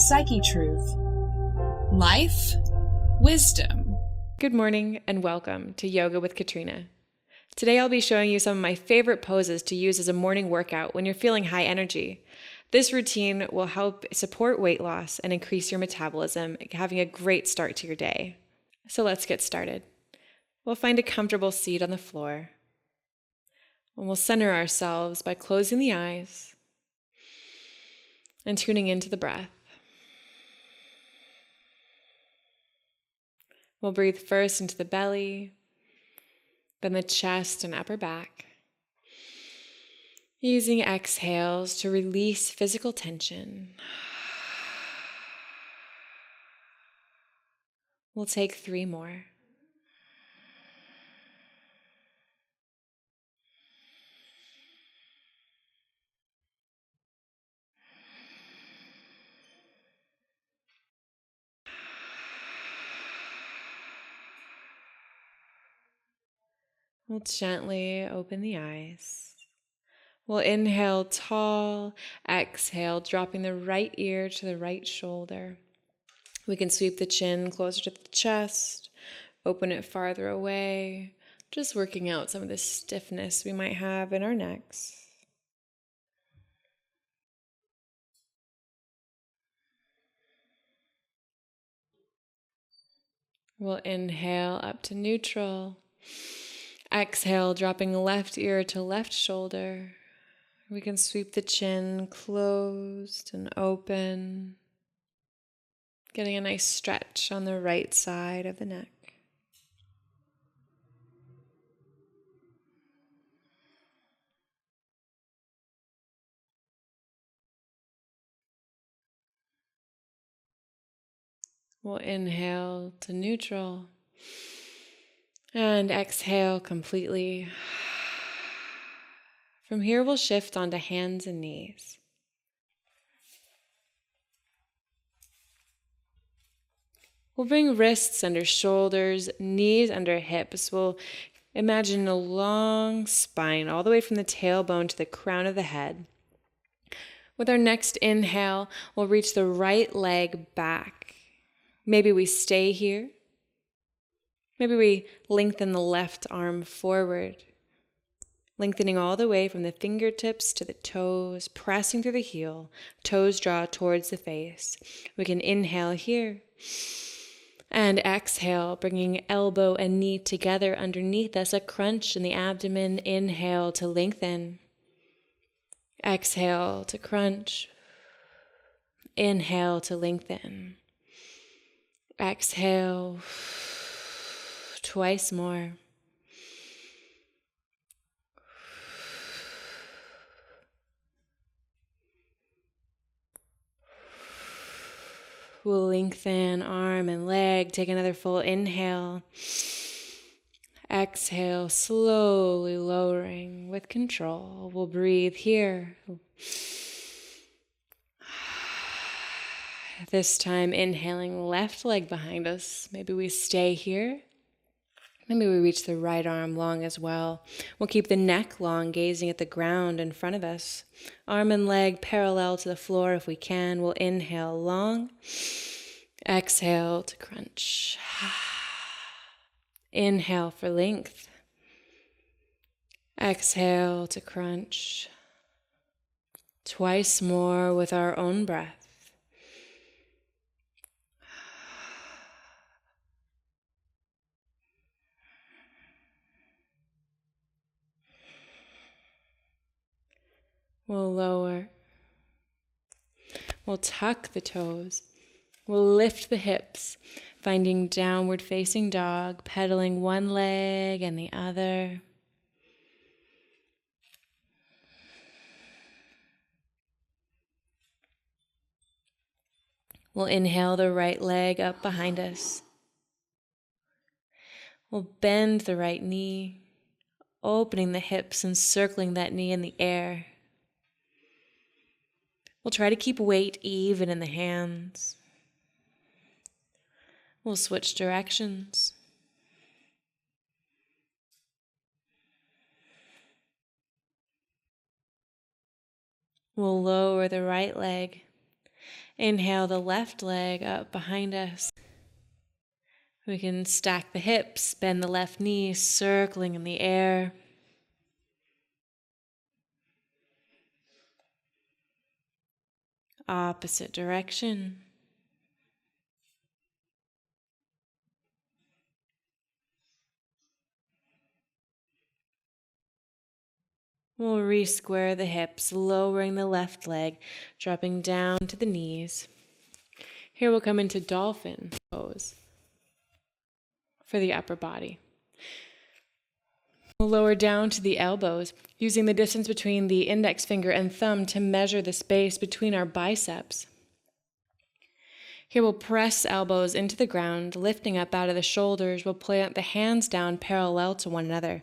Psychetruth. Life, wisdom. Good morning and welcome to Yoga with Katrina. Today I'll be showing you some of my favorite poses to use as a morning workout when you're feeling high energy. This routine will help support weight loss and increase your metabolism, having a great start to your day. So let's get started. We'll find a comfortable seat on the floor. And we'll center ourselves by closing the eyes and tuning into the breath. We'll breathe first into the belly, then the chest and upper back, using exhales to release physical tension. We'll take 3 more. We'll gently open the eyes. We'll inhale tall, exhale, dropping the right ear to the right shoulder. We can sweep the chin closer to the chest, open it farther away, just working out some of the stiffness we might have in our necks. We'll inhale up to neutral. Exhale, dropping left ear to left shoulder. We can sweep the chin closed and open, getting a nice stretch on the right side of the neck. We'll inhale to neutral and exhale completely. From here, we'll shift onto hands and knees. We'll bring wrists under shoulders, knees under hips. We'll imagine a long spine all the way from the tailbone to the crown of the head. With our next inhale, we'll reach the right leg back. Maybe we stay here. Maybe we lengthen the left arm forward, lengthening all the way from the fingertips to the toes, pressing through the heel, toes draw towards the face. We can inhale here and exhale, bringing elbow and knee together underneath us, a crunch in the abdomen. Inhale to lengthen. Exhale to crunch. Inhale to lengthen. Exhale. Twice more. We'll lengthen arm and leg. Take another full inhale. Exhale, slowly lowering with control. We'll breathe here. This time, inhaling left leg behind us. Maybe we stay here. Maybe we reach the right arm long as well. We'll keep the neck long, gazing at the ground in front of us. Arm and leg parallel to the floor if we can. We'll inhale long. Exhale to crunch. Inhale for length. Exhale to crunch. Twice more with our own breath. We'll lower. We'll tuck the toes. We'll lift the hips, finding downward facing dog, pedaling one leg and the other. We'll inhale the right leg up behind us. We'll bend the right knee, opening the hips and circling that knee in the air. We'll try to keep weight even in the hands. We'll switch directions. We'll lower the right leg, Inhale the left leg up behind us. We can stack the hips, bend the left knee, circling in the air. Opposite direction. We'll re-square the hips, lowering the left leg, dropping down to the knees. Here we'll come into Dolphin Pose for the upper body. We'll lower down to the elbows, using the distance between the index finger and thumb to measure the space between our biceps. Here we'll press elbows into the ground, lifting up out of the shoulders. We'll plant the hands down parallel to one another.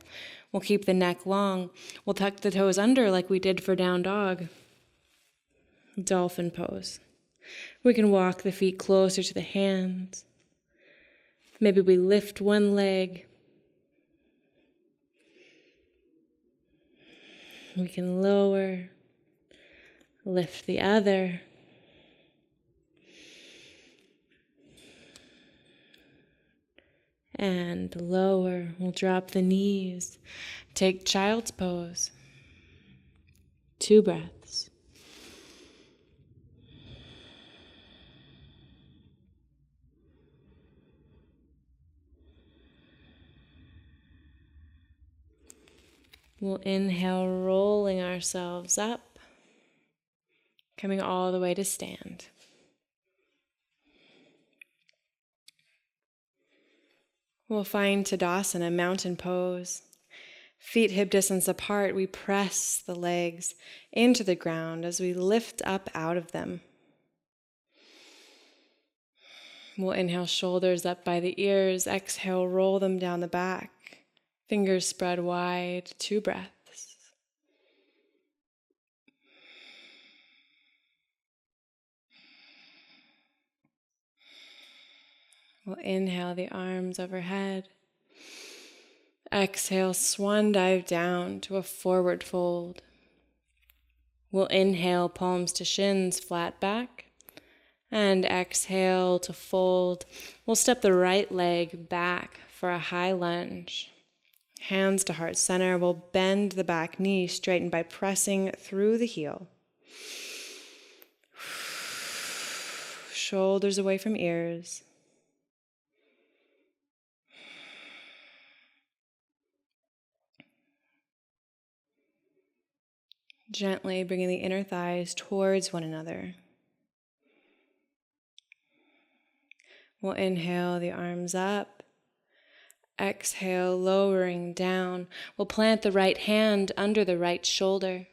We'll keep the neck long. We'll tuck the toes under like we did for down dog. Dolphin Pose. We can walk the feet closer to the hands. Maybe we lift one leg. We can lower, lift the other. And lower. We'll drop the knees. Take child's pose. 2 breaths. We'll inhale, rolling ourselves up, coming all the way to stand. We'll find Tadasana, mountain pose. Feet hip distance apart, we press the legs into the ground as we lift up out of them. We'll inhale, shoulders up by the ears. Exhale, roll them down the back. Fingers spread wide, 2 breaths. We'll inhale the arms overhead. Exhale, swan dive down to a forward fold. We'll inhale, palms to shins, flat back. And exhale to fold. We'll step the right leg back for a high lunge. Hands to heart center. We'll bend the back knee, straighten by pressing through the heel. Shoulders away from ears. Gently bringing the inner thighs towards one another. We'll inhale the arms up. Exhale, lowering down. We'll plant the right hand under the right shoulder.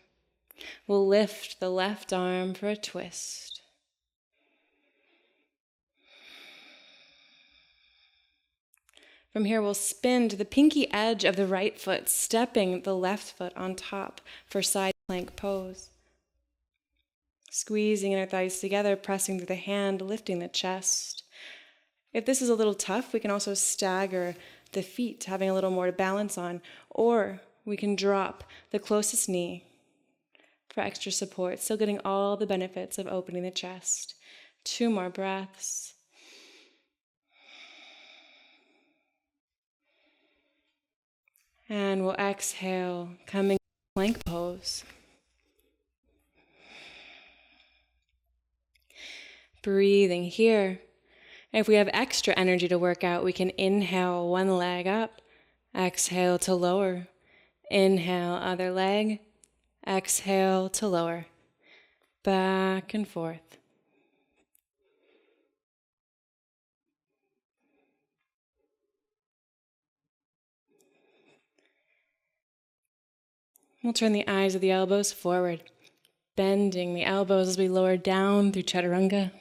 We'll lift the left arm for a twist. From here, we'll spin to the pinky edge of the right foot, stepping the left foot on top for side plank pose. Squeezing inner thighs together, pressing through the hand, lifting the chest. If this is a little tough, we can also stagger the feet, having a little more to balance on, or we can drop the closest knee for extra support, still getting all the benefits of opening the chest. 2 more breaths. And we'll exhale, coming to plank pose. Breathing here. If we have extra energy to work out, we can inhale one leg up, exhale to lower. Inhale, other leg, exhale to lower. Back and forth. We'll turn the eyes of the elbows forward, bending the elbows as we lower down through chaturanga.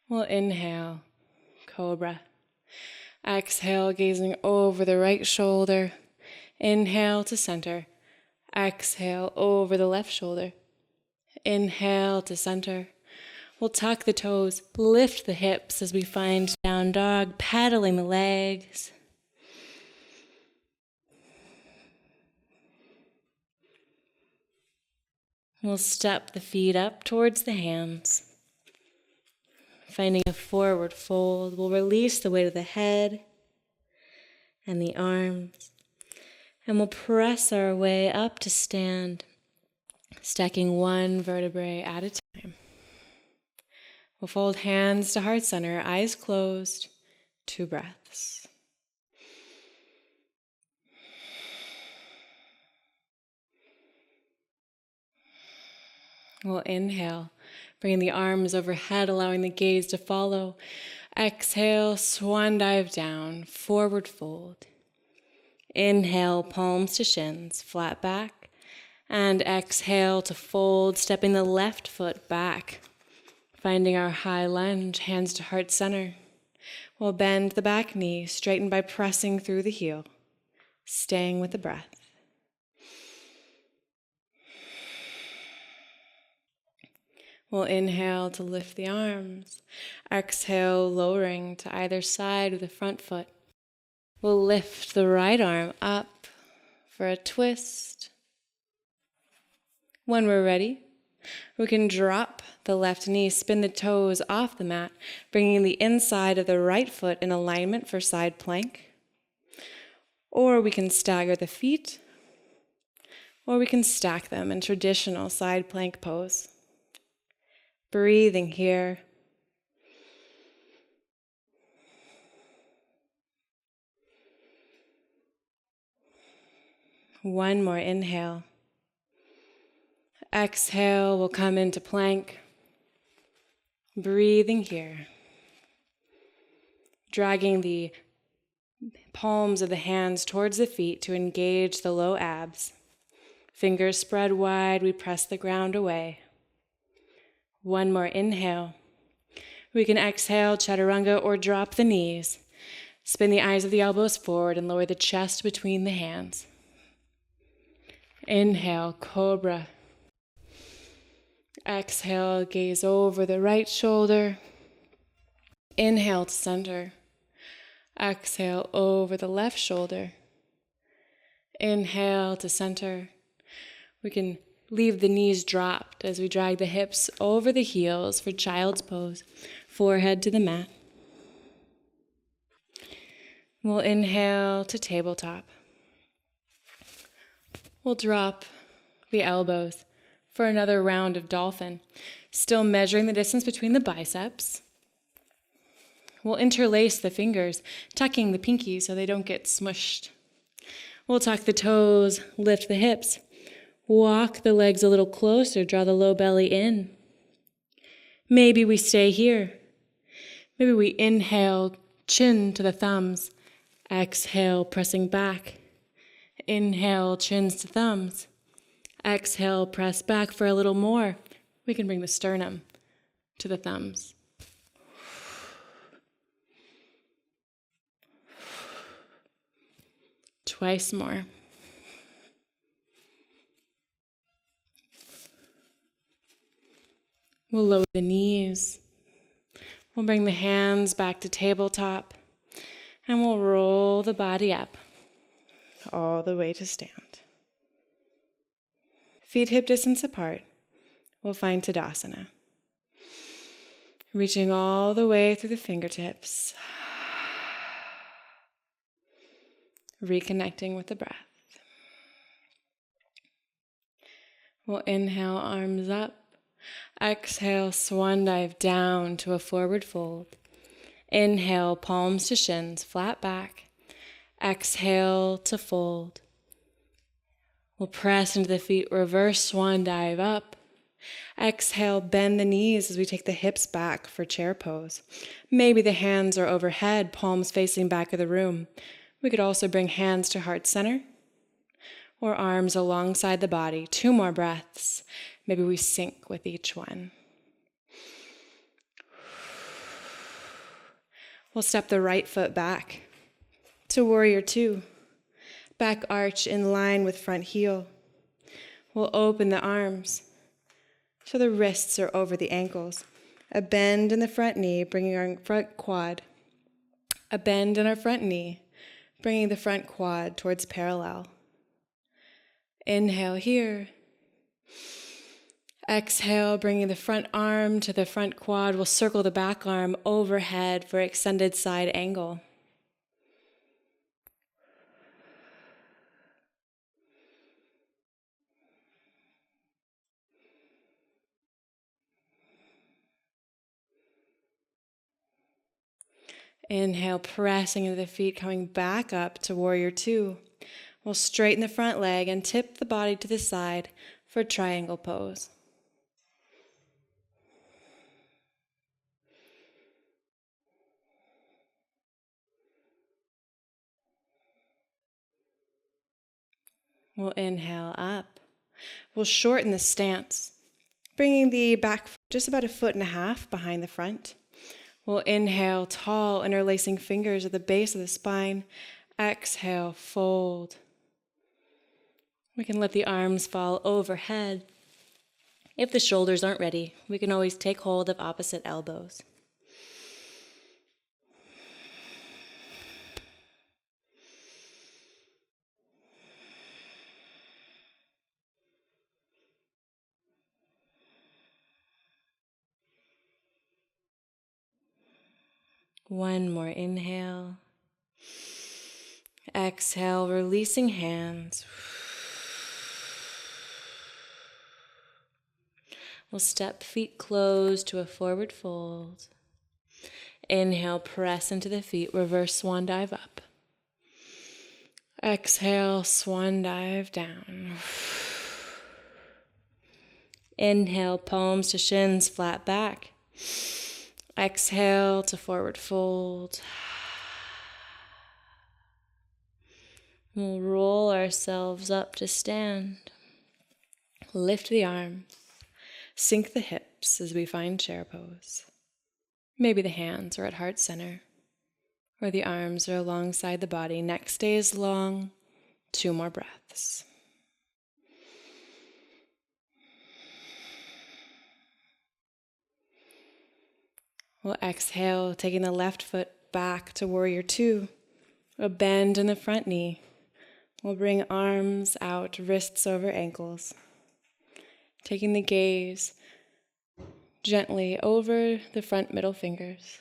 We'll inhale, cobra. Exhale, gazing over the right shoulder. Inhale to center. Exhale over the left shoulder. Inhale to center. We'll tuck the toes, lift the hips as we find down dog, pedaling the legs. We'll step the feet up towards the hands. Finding a forward fold, we'll release the weight of the head and the arms. And we'll press our way up to stand, stacking one vertebrae at a time. We'll fold hands to heart center, eyes closed, 2 breaths. We'll inhale, bringing the arms overhead, allowing the gaze to follow. Exhale, swan dive down, forward fold. Inhale, palms to shins, flat back. And exhale to fold, stepping the left foot back. Finding our high lunge, hands to heart center. We'll bend the back knee, straighten by pressing through the heel, staying with the breath. We'll inhale to lift the arms. Exhale, lowering to either side of the front foot. We'll lift the right arm up for a twist. When we're ready, we can drop the left knee, spin the toes off the mat, bringing the inside of the right foot in alignment for side plank. Or we can stagger the feet, or we can stack them in traditional side plank pose. Breathing here. One more inhale. Exhale, we'll come into plank. Breathing here. Dragging the palms of the hands towards the feet to engage the low abs. Fingers spread wide, we press the ground away. One more inhale. We can exhale, chaturanga, or drop the knees. Spin the eyes of the elbows forward and lower the chest between the hands. Inhale, cobra. Exhale, gaze over the right shoulder. Inhale to center. Exhale over the left shoulder. Inhale to center. We can leave the knees dropped as we drag the hips over the heels for child's pose, forehead to the mat. We'll inhale to tabletop. We'll drop the elbows for another round of dolphin, still measuring the distance between the biceps. We'll interlace the fingers, tucking the pinkies so they don't get smushed. We'll tuck the toes, lift the hips. Walk the legs a little closer, draw the low belly in. Maybe we stay here. Maybe we inhale, chin to the thumbs. Exhale, pressing back. Inhale, chins to thumbs. Exhale, press back for a little more. We can bring the sternum to the thumbs. Twice more. We'll lower the knees. We'll bring the hands back to tabletop. And we'll roll the body up all the way to stand. Feet hip distance apart. We'll find Tadasana. Reaching all the way through the fingertips. Reconnecting with the breath. We'll inhale, arms up. Exhale, swan dive down to a forward fold. Inhale, palms to shins, flat back. Exhale to fold. We'll press into the feet, reverse swan dive up. Exhale, bend the knees as we take the hips back for chair pose. Maybe the hands are overhead, palms facing back of the room. We could also bring hands to heart center or arms alongside the body. 2 more breaths. Maybe we sync with each one. We'll step the right foot back to warrior 2. Back arch in line with front heel. We'll open the arms so the wrists are over the ankles. A bend in the front knee, bringing our front quad. A bend in our front knee, bringing the front quad towards parallel. Inhale here. Exhale, bringing the front arm to the front quad. We'll circle the back arm overhead for extended side angle. Inhale, pressing into the feet, coming back up to warrior two. We'll straighten the front leg and tip the body to the side for triangle pose. We'll inhale up. We'll shorten the stance, bringing the back foot just about 1.5 feet behind the front. We'll inhale, tall, interlacing fingers at the base of the spine. Exhale, fold. We can let the arms fall overhead. If the shoulders aren't ready, we can always take hold of opposite elbows. One more inhale. Exhale, releasing hands. We'll step feet closed to a forward fold. Inhale, press into the feet, reverse swan dive up. Exhale, swan dive down. Inhale, palms to shins, flat back. Exhale to forward fold. We'll roll ourselves up to stand. Lift the arms. Sink the hips as we find chair pose. Maybe the hands are at heart center, or the arms are alongside the body. Neck stays long. 2 more breaths. We'll exhale, taking the left foot back to warrior two. A bend in the front knee. We'll bring arms out, wrists over ankles. Taking the gaze gently over the front middle fingers.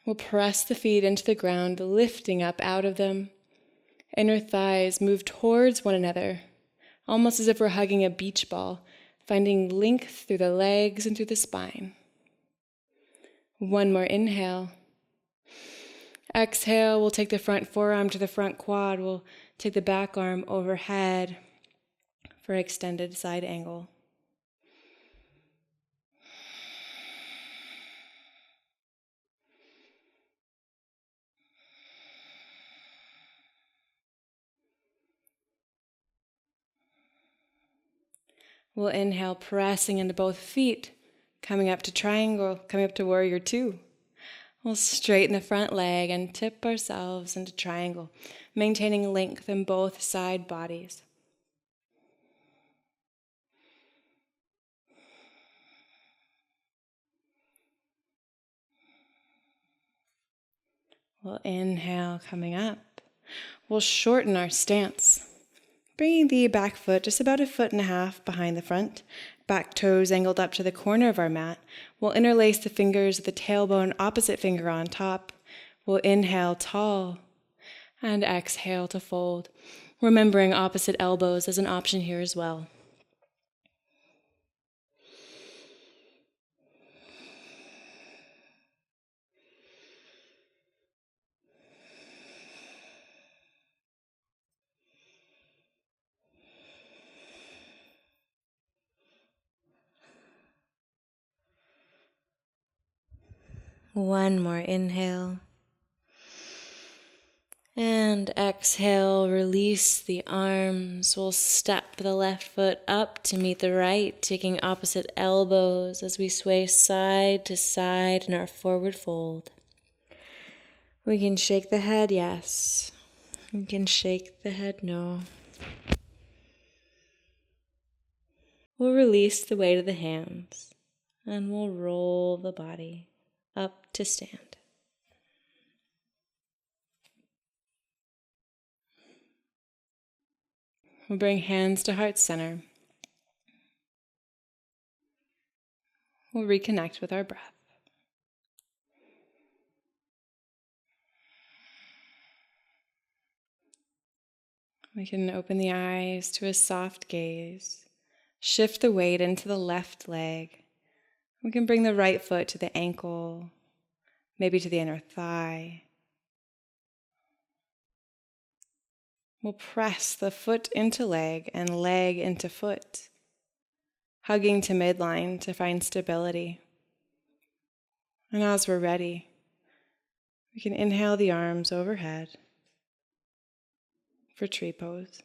We'll press the feet into the ground, lifting up out of them. Inner thighs move towards one another, almost as if we're hugging a beach ball, finding length through the legs and through the spine. One more inhale. Exhale, we'll take the front forearm to the front quad. We'll take the back arm overhead for extended side angle. We'll inhale, pressing into both feet, coming up to triangle, coming up to warrior two. We'll straighten the front leg and tip ourselves into triangle, maintaining length in both side bodies. We'll inhale, coming up. We'll shorten our stance, bringing the back foot just about 1.5 feet behind the front. Back toes angled up to the corner of our mat. We'll interlace the fingers of the tailbone, opposite finger on top. We'll inhale tall and exhale to fold, remembering opposite elbows as an option here as well. One more inhale. And exhale, release the arms. We'll step the left foot up to meet the right, taking opposite elbows as we sway side to side in our forward fold. We can shake the head, yes. We can shake the head, no. We'll release the weight of the hands, and we'll roll the body up to stand. We'll bring hands to heart center. We'll reconnect with our breath. We can open the eyes to a soft gaze. Shift the weight into the left leg. We can bring the right foot to the ankle, maybe to the inner thigh. We'll press the foot into leg and leg into foot, hugging to midline to find stability. And as we're ready, we can inhale the arms overhead for tree pose.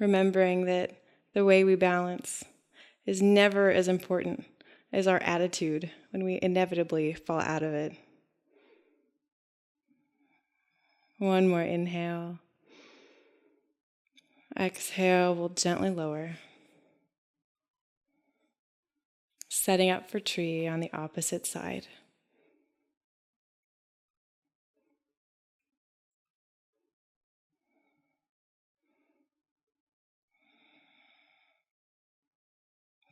Remembering that the way we balance is never as important as our attitude when we inevitably fall out of it. One more inhale. Exhale, we'll gently lower. Setting up for tree on the opposite side.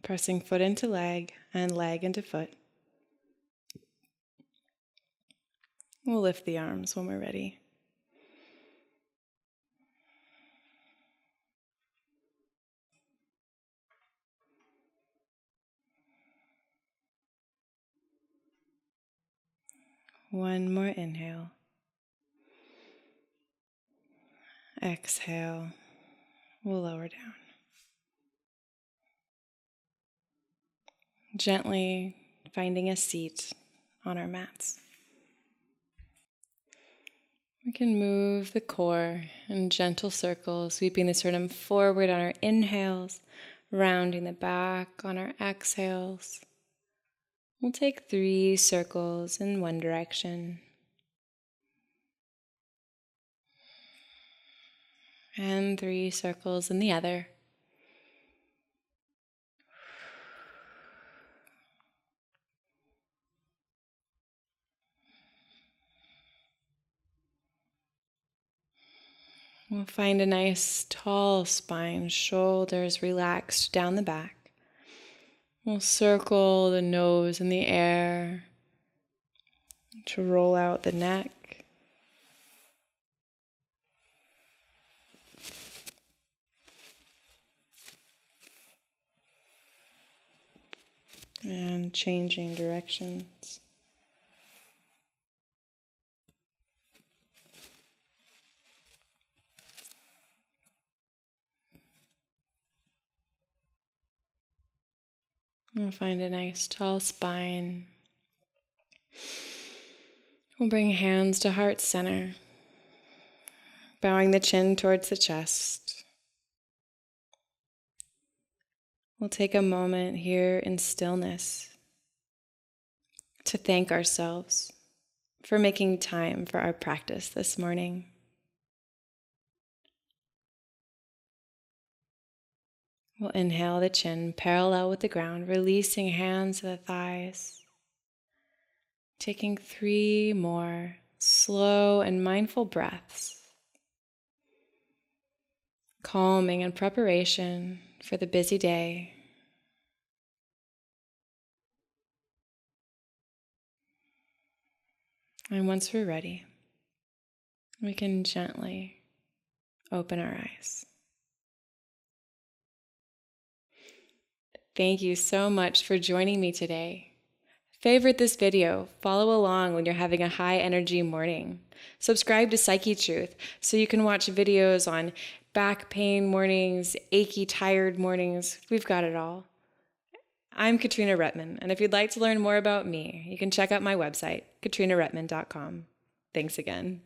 Pressing foot into leg and leg into foot. We'll lift the arms when we're ready. One more inhale. Exhale. We'll lower down. Gently finding a seat on our mats. We can move the core in gentle circles, sweeping the sternum forward on our inhales, rounding the back on our exhales. We'll take 3 circles in one direction. And 3 circles in the other. We'll find a nice tall spine, shoulders relaxed down the back. We'll circle the nose in the air to roll out the neck. And changing directions. We'll find a nice tall spine. We'll bring hands to heart center, bowing the chin towards the chest. We'll take a moment here in stillness to thank ourselves for making time for our practice this morning. We'll inhale the chin parallel with the ground, releasing hands to the thighs. Taking 3 more slow and mindful breaths. Calming in preparation for the busy day. And once we're ready, we can gently open our eyes. Thank you so much for joining me today. Favorite this video, follow along when you're having a high energy morning. Subscribe to Psychetruth so you can watch videos on back pain mornings, achy, tired mornings. We've got it all. I'm Katrina Repman, and if you'd like to learn more about me, you can check out my website, katrinaretman.com. Thanks again.